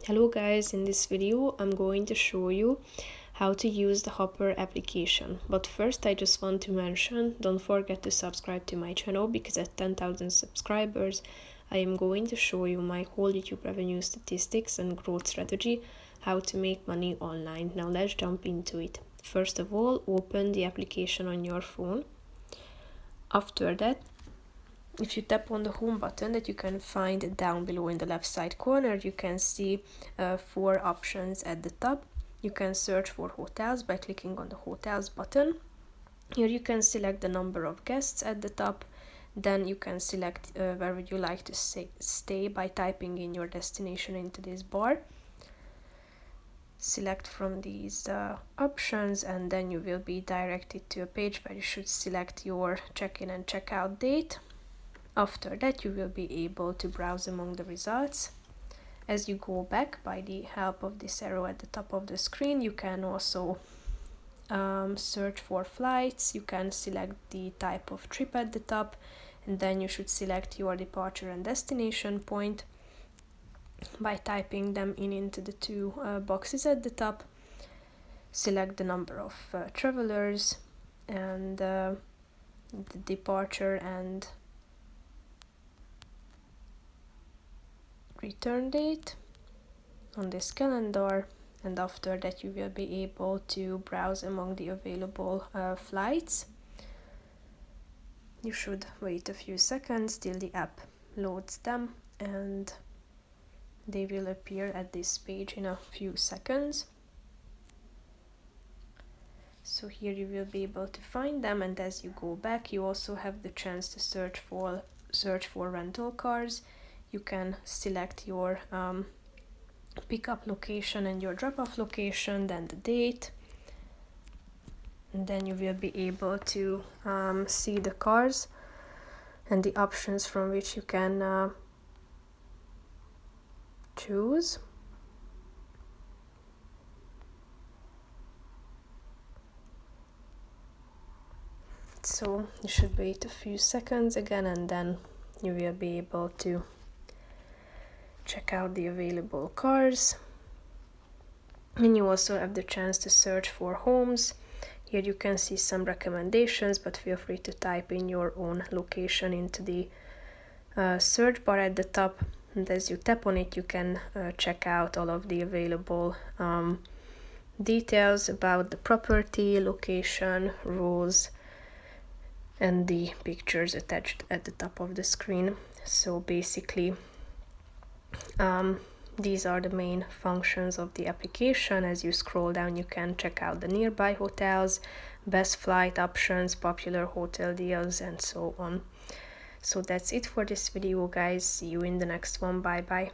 Hello guys, in this video I'm going to show you how to use the Hopper application. But first I just want to mention, don't forget to subscribe to my channel because at 10,000 subscribers I am going to show you my whole YouTube revenue statistics and growth strategy, how to make money online. Now let's jump into it. First of all, open the application on your phone. After that, if you tap on the home button that you can find down below in the left side corner, you can see 4 options at the top. You can search for hotels by clicking on the hotels button. Here you can select the number of guests at the top. Then you can select where would you like to stay by typing in your destination into this bar. Select from these options and then you will be directed to a page where you should select your check-in and check-out date. After that, you will be able to browse among the results. As you go back, by the help of this arrow at the top of the screen, you can also search for flights. You can select the type of trip at the top, and then you should select your departure and destination point by typing them into the 2 boxes at the top. Select the number of travelers and the departure and return date on this calendar, and after that you will be able to browse among the available flights. You should wait a few seconds till the app loads them and they will appear at this page in a few seconds. So here you will be able to find them, and as you go back you also have the chance to search for rental cars. You can select your pickup location and your drop-off location, then the date, and then you will be able to see the cars and the options from which you can choose. So you should wait a few seconds again and then you will be able to check out the available cars. And you also have the chance to search for homes. Here you can see some recommendations, but feel free to type in your own location into the search bar at the top, and as you tap on it you can check out all of the available details about the property, location, rules, and the pictures attached at the top of the screen. So basically these are the main functions of the application. As you scroll down you can check out the nearby hotels, best flight options, popular hotel deals, and so on. So that's it for this video guys. See you in the next one. Bye bye.